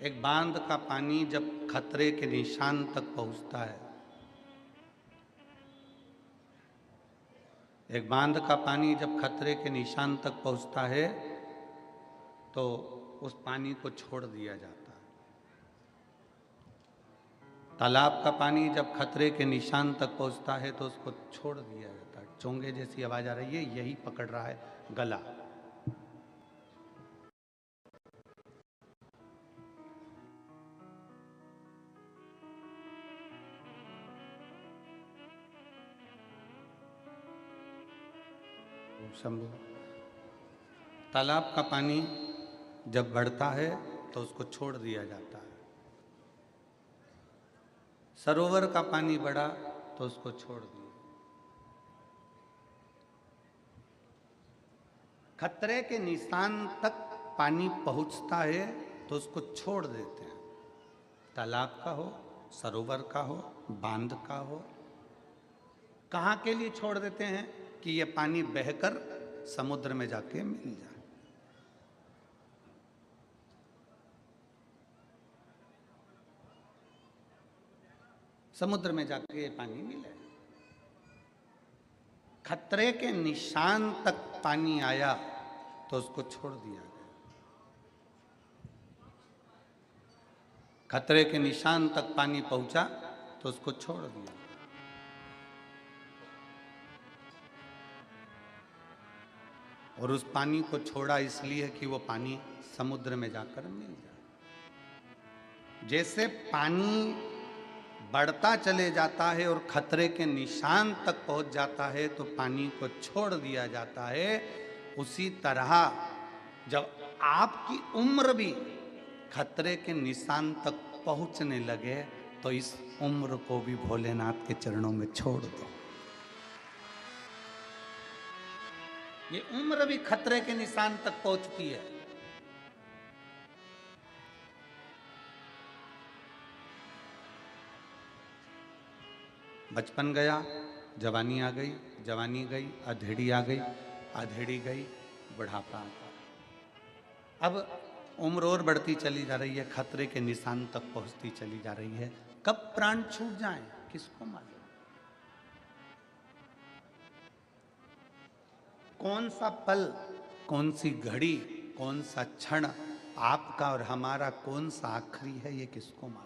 एक बांध का पानी जब खतरे के निशान तक पहुंचता है, एक बांध का पानी जब खतरे के निशान तक पहुंचता है तो उस पानी को छोड़ दिया जाता है। तालाब का पानी जब खतरे के निशान तक पहुंचता है तो उसको छोड़ दिया जाता है। चोंगे जैसी आवाज आ रही है, यही पकड़ रहा है गला। शंभू, तालाब का पानी जब बढ़ता है तो उसको छोड़ दिया जाता है। सरोवर का पानी बढ़ा तो उसको छोड़ दिया। खतरे के निशान तक पानी पहुंचता है तो उसको छोड़ देते हैं। तालाब का हो, सरोवर का हो, बांध का हो, कहाँ के लिए छोड़ देते हैं कि ये पानी बहकर समुद्र में जाके मिल जाए। समुद्र में जाके ये पानी मिले। खतरे के निशान तक पानी आया तो उसको छोड़ दिया गया। खतरे के निशान तक पानी पहुंचा तो उसको छोड़ दिया। और उस पानी को छोड़ा इसलिए कि वो पानी समुद्र में जाकर मिल जाए। जैसे पानी बढ़ता चले जाता है और खतरे के निशान तक पहुंच जाता है तो पानी को छोड़ दिया जाता है, उसी तरह जब आपकी उम्र भी खतरे के निशान तक पहुंचने लगे तो इस उम्र को भी भोलेनाथ के चरणों में छोड़ दो। ये उम्र भी खतरे के निशान तक पहुंचती है। बचपन गया, जवानी आ गई, जवानी गई, अधेड़ी आ गई, अधेड़ी गई, बुढ़ापा आ गया। अब उम्र और बढ़ती चली जा रही है, खतरे के निशान तक पहुंचती चली जा रही है। कब प्राण छूट जाए किसको मालूम। कौन सा पल, कौन सी घड़ी, कौन सा क्षण आपका और हमारा कौन सा आखिरी है, ये किसको मालूम।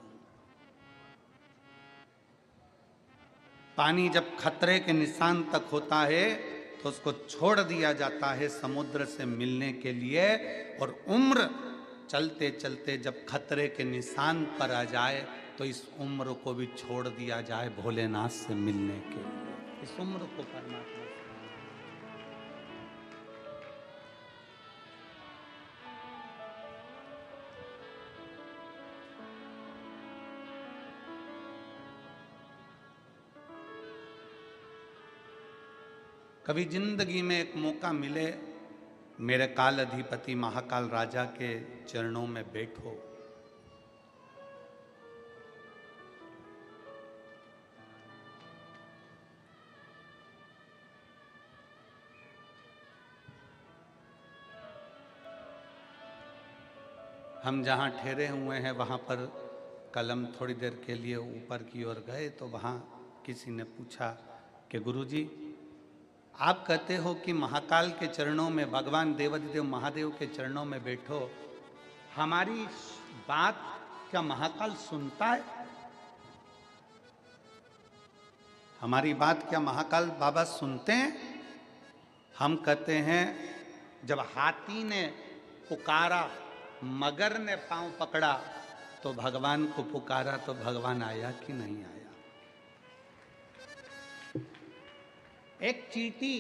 पानी जब खतरे के निशान तक होता है तो उसको छोड़ दिया जाता है समुद्र से मिलने के लिए। और उम्र चलते चलते जब खतरे के निशान पर आ जाए तो इस उम्र को भी छोड़ दिया जाए भोलेनाथ से मिलने के लिए। इस उम्र को परमात्मा कभी जिंदगी में एक मौका मिले, मेरे काल अधिपति महाकाल राजा के चरणों में बैठो। हम जहाँ ठहरे हुए हैं वहाँ पर कलम थोड़ी देर के लिए ऊपर की ओर गए तो वहाँ किसी ने पूछा कि गुरुजी, आप कहते हो कि महाकाल के चरणों में, भगवान देवाधिदेव महादेव के चरणों में बैठो, हमारी बात क्या महाकाल सुनता है? हमारी बात क्या महाकाल बाबा सुनते हैं? हम कहते हैं जब हाथी ने पुकारा, मगर ने पांव पकड़ा तो भगवान को पुकारा तो भगवान आया कि नहीं आया। एक चींटी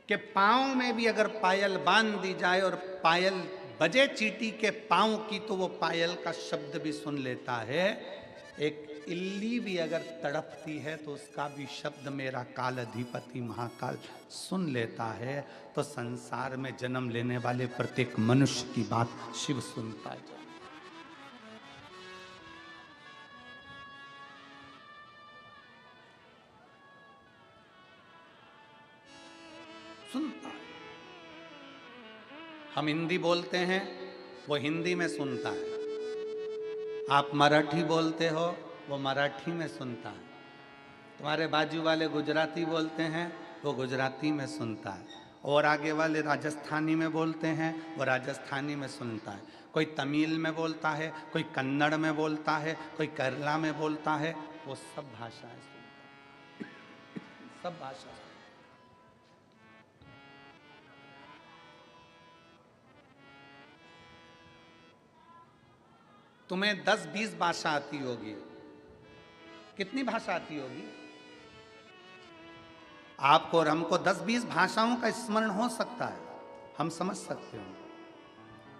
के पांव में भी अगर पायल बांध दी जाए और पायल बजे चींटी के पांव की तो वो पायल का शब्द भी सुन लेता है। एक इल्ली भी अगर तड़पती है तो उसका भी शब्द मेरा काल अधिपति महाकाल सुन लेता है। तो संसार में जन्म लेने वाले प्रत्येक मनुष्य की बात शिव सुनता है। सुनता है। हम हिंदी बोलते हैं, वो हिंदी में सुनता है। आप मराठी बोलते हो, वो मराठी में सुनता है। तुम्हारे बाजू वाले गुजराती बोलते हैं, वो गुजराती में सुनता है। और आगे वाले राजस्थानी में बोलते हैं, वो राजस्थानी में सुनता है। कोई तमिल में बोलता है, कोई कन्नड़ में बोलता है, कोई केरला में बोलता है, वो सब भाषाएं सुनता है, सब भाषा। तुम्हें 10-20 भाषा आती होगी, कितनी भाषा आती होगी? आपको और हमको 10-20 भाषाओं का स्मरण हो सकता है, हम समझ सकते हो,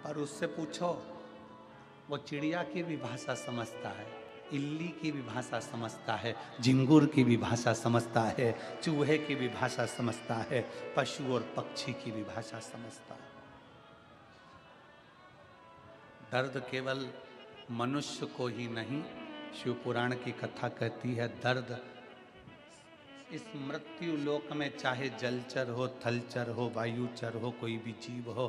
पर उससे पूछो, वो चिड़िया की भी भाषा समझता है, इल्ली की भी भाषा समझता है, झिंगुर की भी भाषा समझता है, चूहे की भी भाषा समझता है, पशु और पक्षी की भी भाषा समझता है। दर्द केवल मनुष्य को ही नहीं, शिव पुराण की कथा कहती है, दर्द इस मृत्यु लोक में चाहे जलचर हो, थलचर हो, वायुचर हो, कोई भी जीव हो,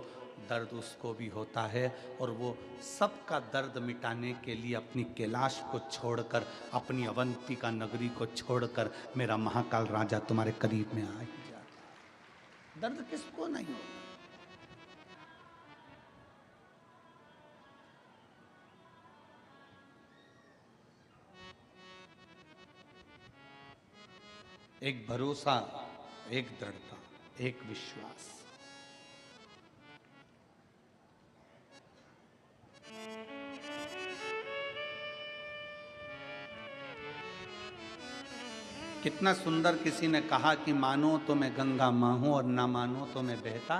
दर्द उसको भी होता है। और वो सबका दर्द मिटाने के लिए अपनी कैलाश को छोड़कर, अपनी अवंतिका नगरी को छोड़कर मेरा महाकाल राजा तुम्हारे करीब में आ ही जाता है। दर्द किसको नहीं होता? एक भरोसा, एक दृढ़ता, एक विश्वास। कितना सुंदर किसी ने कहा कि मानो तो मैं गंगा मां हूं और ना मानो तो मैं बहता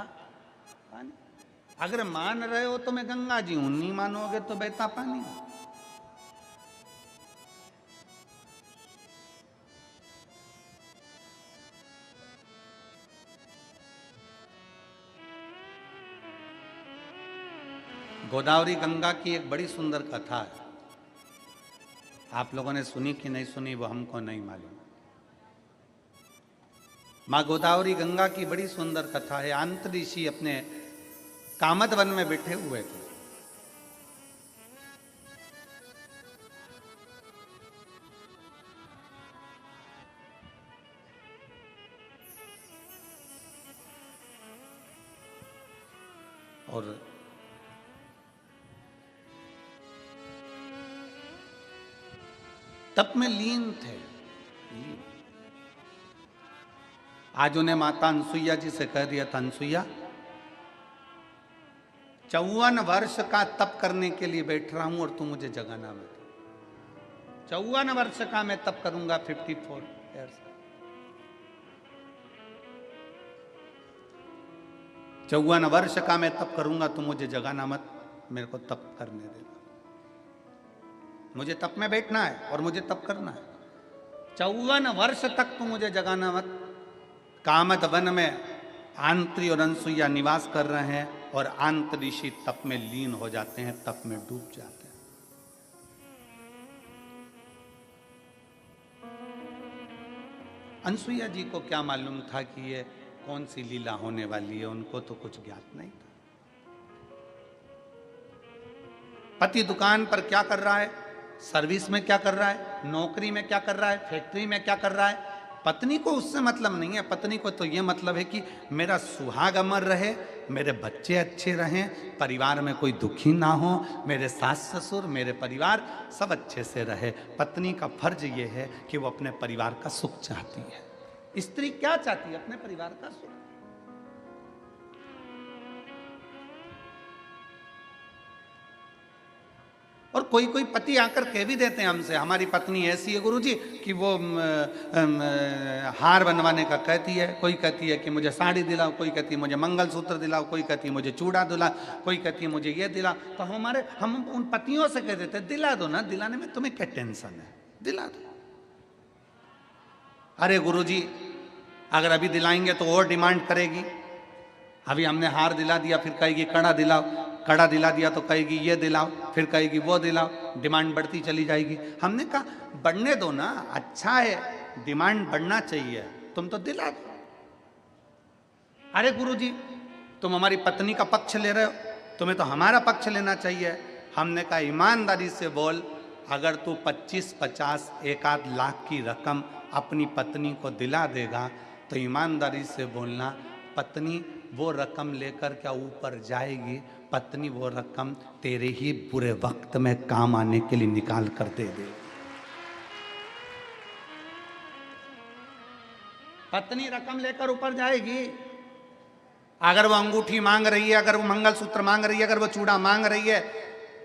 पानी। अगर मान रहे हो तो मैं गंगा जी हूं, नहीं मानोगे तो बहता पानी। गोदावरी गंगा की एक बड़ी सुंदर कथा है, आप लोगों ने सुनी कि नहीं सुनी वो हमको नहीं मालूम। माँ गोदावरी गंगा की बड़ी सुंदर कथा है। अंतऋषि अपने कामद वन में बैठे हुए थे। और तप में लीन थे। आज उन्हें माता अनसुईया जी से कह दिया था, अनसुईया 54 वर्ष का तप करने के लिए बैठ रहा हूं और तू मुझे जगाना मत। 54 वर्ष का मैं तप करूंगा, 54 ईयर्स। 54 वर्ष का मैं तप करूंगा, तू मुझे जगाना मत, मेरे को तप करने दे। मुझे तप में बैठना है और मुझे तप करना है। 54 वर्ष तक तू मुझे जगाना मत। कामद वन में आंत्री और अनसुईया निवास कर रहे हैं और आंतऋषि तप में लीन हो जाते हैं, तप में डूब जाते हैं। अनसुईया जी को क्या मालूम था कि ये कौन सी लीला होने वाली है, उनको तो कुछ ज्ञात नहीं था। पति दुकान पर क्या कर रहा है, सर्विस में क्या कर रहा है, नौकरी में क्या कर रहा है, फैक्ट्री में क्या कर रहा है, पत्नी को उससे मतलब नहीं है। पत्नी को तो ये मतलब है कि मेरा सुहाग अमर रहे, मेरे बच्चे अच्छे रहें, परिवार में कोई दुखी ना हो, मेरे सास ससुर, मेरे परिवार सब अच्छे से रहे। पत्नी का फर्ज ये है कि वो अपने परिवार का सुख चाहती है। स्त्री क्या चाहती है? अपने परिवार का सुख। और कोई कोई पति आकर कह भी देते हैं हमसे, हमारी पत्नी ऐसी है गुरुजी कि वो हार बनवाने का कहती है, कोई कहती है कि मुझे साड़ी दिलाओ, कोई कहती है मुझे मंगलसूत्र दिलाओ, कोई कहती है मुझे चूड़ा दिला, कोई कहती है मुझे ये दिला। तो हम उन पतियों से कह देते हैं, दिला दो ना, दिलाने में तुम्हें क्या टेंशन है, दिला दो। अरे गुरुजी अगर अभी दिलाएंगे तो और डिमांड करेगी। अभी हमने हार दिला दिया, फिर कहेगी कड़ा दिलाओ, कड़ा दिला दिया तो कहेगी ये दिलाओ, फिर कहेगी वो दिलाओ, डिमांड बढ़ती चली जाएगी। हमने कहा बढ़ने दो ना, अच्छा है, डिमांड बढ़ना चाहिए, तुम तो दिला दो। अरे गुरुजी तुम हमारी पत्नी का पक्ष ले रहे हो, तुम्हें तो हमारा पक्ष लेना चाहिए, हमने कहा ईमानदारी से बोल, अगर तू 25-50 1-8 लाख की रकम अपनी पत्नी को दिला देगा तो ईमानदारी से बोलना, पत्नी वो रकम लेकर क्या ऊपर जाएगी? पत्नी वो रकम तेरे ही बुरे वक्त में काम आने के लिए निकाल कर दे दे। पत्नी रकम लेकर ऊपर जाएगी। अगर वो अंगूठी मांग रही है, अगर वो मंगलसूत्र मांग रही है, अगर वो चूड़ा मांग रही है,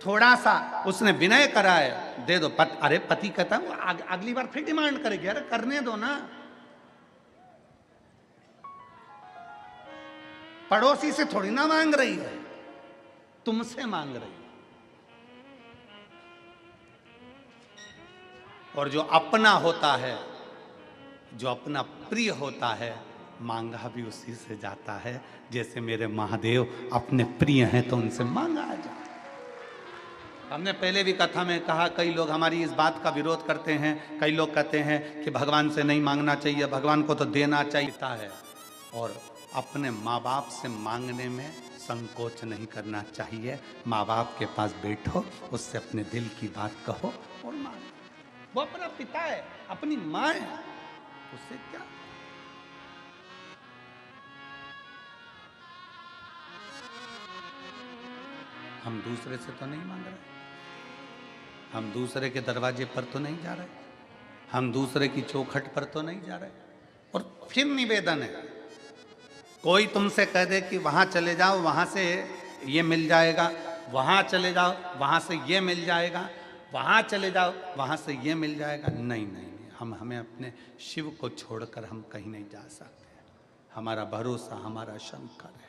थोड़ा सा उसने विनय करा है, दे दो। अरे पति कहता है वो अगली बार फिर डिमांड करेगी, अरे करने दो ना। पड़ोसी से थोड़ी ना मांग रही है, तुमसे मांग रही है। और जो अपना होता है, जो अपना प्रिय होता है, मांगा भी उसी से जाता है। जैसे मेरे महादेव अपने प्रिय हैं तो उनसे मांगा जाता है। हमने पहले भी कथा में कहा, कई लोग हमारी इस बात का विरोध करते हैं। कई लोग कहते हैं कि भगवान से नहीं मांगना चाहिए, भगवान को तो देना चाहिए है। और अपने माँ बाप से मांगने में संकोच नहीं करना चाहिए। माँ बाप के पास बैठो, उससे अपने दिल की बात कहो और मांगो। वो अपना पिता है, अपनी माँ है, उससे क्या। हम दूसरे से तो नहीं मांग रहे, हम दूसरे के दरवाजे पर तो नहीं जा रहे, हम दूसरे की चौखट पर तो नहीं जा रहे। और फिर निवेदन है, कोई तुमसे कह दे कि वहां चले जाओ, वहां से ये मिल जाएगा, वहां चले जाओ, वहां से ये मिल जाएगा, वहां चले जाओ, वहां से ये मिल जाएगा। नहीं नहीं, हमें अपने शिव को छोड़कर हम कहीं नहीं जा सकते। हमारा भरोसा हमारा शंकर है।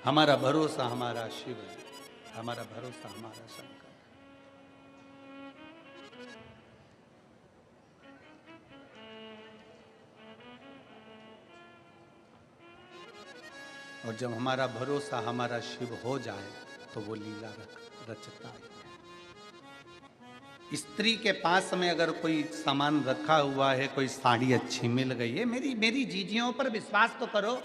हमारा भरोसा हमारा शिव है, हमारा भरोसा हमारा शंकर। और जब हमारा भरोसा हमारा शिव हो जाए तो वो लीला रचता है। स्त्री के पास में अगर कोई सामान रखा हुआ है, कोई साड़ी अच्छी मिल गई है, मेरी जीजियों पर विश्वास तो करो।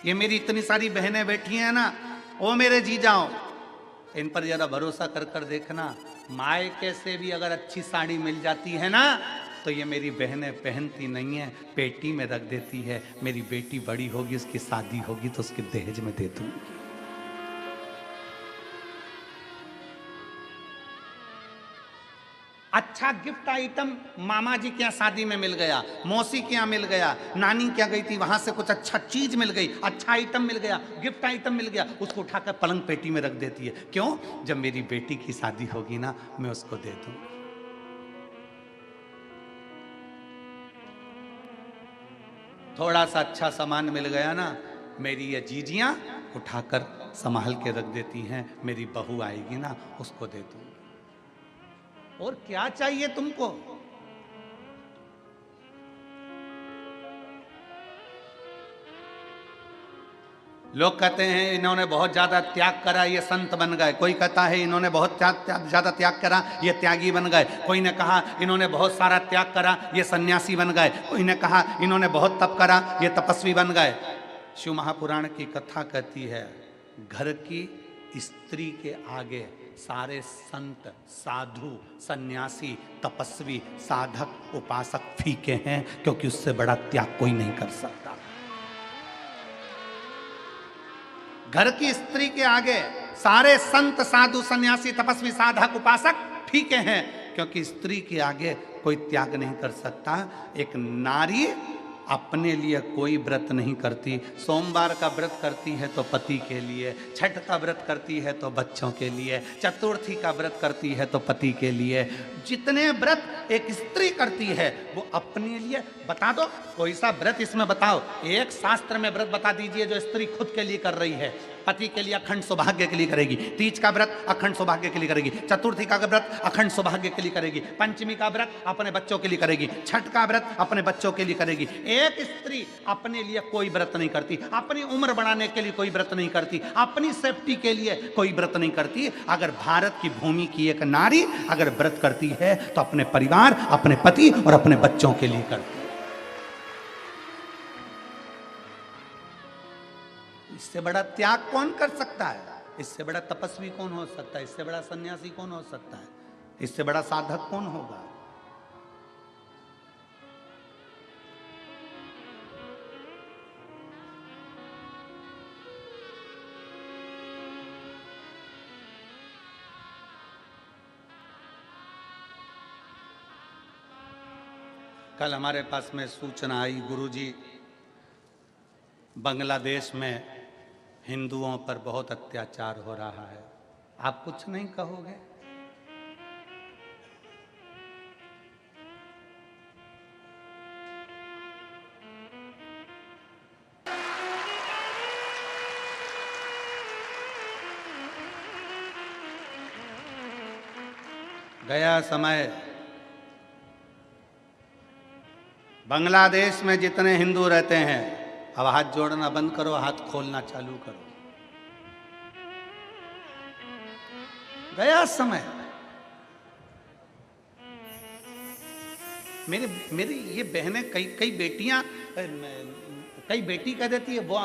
ये मेरी इतनी सारी बहनें बैठी हैं ना, ओ मेरे जीजाओ, इन पर जरा भरोसा कर कर देखना। मायके से भी अगर अच्छी साड़ी मिल जाती है ना, तो ये मेरी बहनें पहनती नहीं है, पेटी में रख देती है। मेरी बेटी बड़ी होगी, उसकी शादी होगी तो उसके दहेज में दे दूंगी। अच्छा गिफ्ट आइटम मामा जी के यहाँ शादी में मिल गया, मौसी के यहाँ मिल गया, नानी क्या गई थी वहां से कुछ अच्छा चीज मिल गई, अच्छा आइटम मिल गया, गिफ्ट आइटम मिल गया, उसको उठाकर पलंग पेटी में रख देती है। क्यों? जब मेरी बेटी की शादी होगी ना, मैं उसको दे दूं। थोड़ा सा अच्छा सामान मिल गया ना, मेरी ये जीजियां उठाकर संभाल के रख देती हैं। मेरी बहू आएगी ना, उसको दे दूं। और क्या चाहिए तुमको? लोग कहते हैं इन्होंने बहुत ज्यादा त्याग करा, ये संत बन गए। कोई कहता है इन्होंने बहुत ज्यादा त्याग करा, ये त्यागी बन गए। कोई ने कहा इन्होंने बहुत सारा त्याग करा, ये सन्यासी बन गए। कोई ने कहा इन्होंने बहुत तप करा, ये तपस्वी बन गए। शिव महापुराण की कथा कहती है, घर की स्त्री के आगे सारे संत, साधु, सन्यासी, तपस्वी, साधक, उपासक फीके हैं, क्योंकि उससे बड़ा त्याग कोई नहीं कर सकता। घर की स्त्री के आगे सारे संत, साधु, सन्यासी, तपस्वी, साधक, उपासक फीके हैं, क्योंकि स्त्री के आगे कोई त्याग नहीं कर सकता। एक नारी अपने लिए कोई व्रत नहीं करती। सोमवार का व्रत करती है तो पति के लिए, छठ का व्रत करती है तो बच्चों के लिए, चतुर्थी का व्रत करती है तो पति के लिए। जितने व्रत एक स्त्री करती है वो अपने लिए। बता दो कोई सा व्रत इसमें बताओ, एक शास्त्र में व्रत बता दीजिए जो स्त्री खुद के लिए कर रही है। पति के लिए अखंड सौभाग्य के लिए करेगी, तीज का व्रत अखंड सौभाग्य के लिए करेगी, चतुर्थी का व्रत अखंड सौभाग्य के लिए करेगी, पंचमी का व्रत अपने बच्चों के लिए करेगी, छठ का व्रत अपने बच्चों के लिए करेगी। एक स्त्री अपने लिए कोई व्रत नहीं करती, अपनी उम्र बढ़ाने के लिए कोई व्रत नहीं करती, अपनी सेफ्टी के लिए कोई व्रत नहीं करती। अगर भारत की भूमि की एक नारी अगर व्रत करती है तो अपने परिवार, अपने पति और अपने बच्चों के लिए करती है। इससे बड़ा त्याग कौन कर सकता है? इससे बड़ा तपस्वी कौन हो सकता है? इससे बड़ा सन्यासी कौन हो सकता है? इससे बड़ा साधक कौन होगा? कल हमारे पास में सूचना आई, गुरुजी बांग्लादेश में हिंदुओं पर बहुत अत्याचार हो रहा है। आप कुछ नहीं कहोगे? गया समय बांग्लादेश में जितने हिंदू रहते हैं, अब हाथ जोड़ना बंद करो, हाथ खोलना चालू करो। गया समय। मेरी ये बहनें, कई बेटियां, कई बेटी कह देती है, वो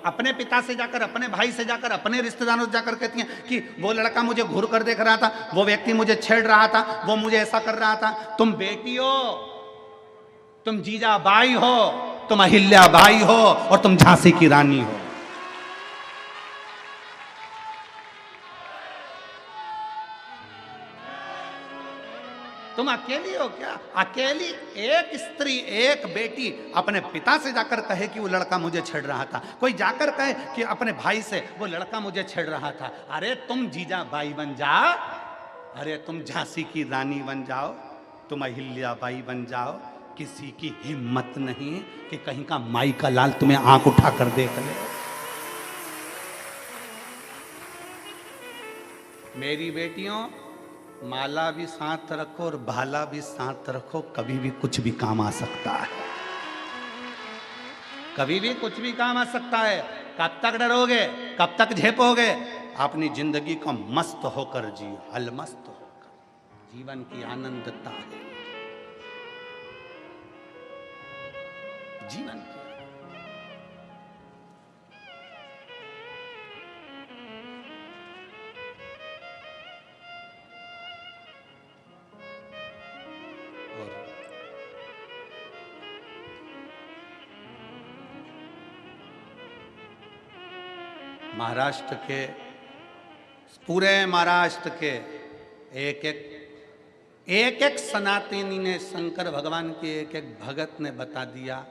अपने पिता से जाकर, अपने भाई से जाकर, अपने रिश्तेदारों से जाकर कहती हैं कि वो लड़का मुझे घूर कर देख रहा था, वो व्यक्ति मुझे छेड़ रहा था, वो मुझे ऐसा कर रहा था। तुम बेटी हो, तुम जीजाबाई हो, तुम अहिल्याबाई हो और तुम झांसी की रानी हो। तुम अकेली हो क्या? अकेली एक स्त्री, एक बेटी अपने पिता से जाकर कहे कि वो लड़का मुझे छेड़ रहा था, कोई जाकर कहे कि अपने भाई से वो लड़का मुझे छेड़ रहा था। अरे तुम जीजाबाई बन जाओ, अरे तुम झांसी की रानी बन जाओ, तुम अहिल्याबाई बन जाओ। किसी की हिम्मत नहीं कि कहीं का माई का लाल तुम्हें आंख उठा कर देख ले। मेरी बेटियों, माला भी साथ रखो और भाला भी साथ रखो, कभी भी कुछ भी काम आ सकता है, कभी भी कुछ भी काम आ सकता है। कब तक डरोगे? कब तक झेपोगे? अपनी जिंदगी को मस्त होकर जियो, अलमस्त होकर। जीवन की आनंदता है जीवन की। महाराष्ट्र के, पूरे महाराष्ट्र के एक एक सनातनी ने, शंकर भगवान के एक एक भगत ने बता दिया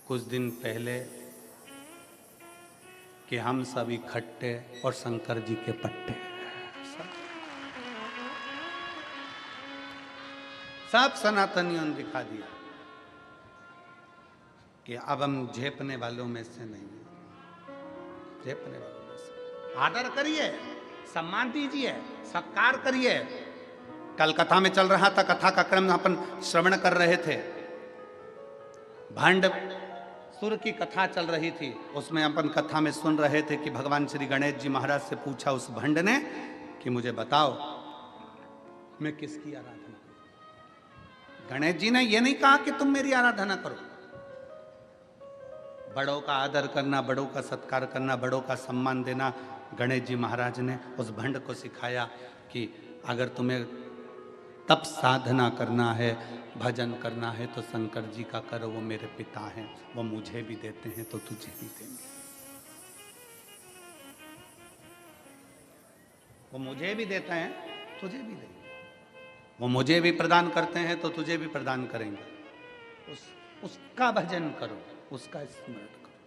कुछ दिन पहले कि हम सब इकट्ठे और शंकर जी के पट्टे। सब सनातनियों ने दिखा दिया कि अब हम झेपने वालों में से नहीं, झेपने वालों में से। आदर करिए, सम्मान दीजिए, सत्कार करिए। कल कथा में चल रहा था, कथा का क्रम अपन श्रवण कर रहे थे, भंड सुर की कथा चल रही थी। उसमें अपन कथा में सुन रहे थे कि भगवान श्री गणेश जी महाराज से पूछा उस भंड ने कि मुझे बताओ मैं किसकी आराधना करूं। गणेश जी ने यह नहीं कहा कि तुम मेरी आराधना करो। बड़ों का आदर करना, बड़ों का सत्कार करना, बड़ों का सम्मान देना गणेश जी महाराज ने उस भंड को सिखाया कि अगर तुम्हें तप साधना करना है, भजन करना है तो शंकर जी का करो, वो मेरे पिता हैं, वो मुझे भी देते हैं तो तुझे भी देंगे। वो मुझे भी देते हैं, तुझे भी देंगे। वो मुझे भी प्रदान करते हैं तो तुझे भी प्रदान करेंगे। उसका भजन करो, उसका स्मरण करो।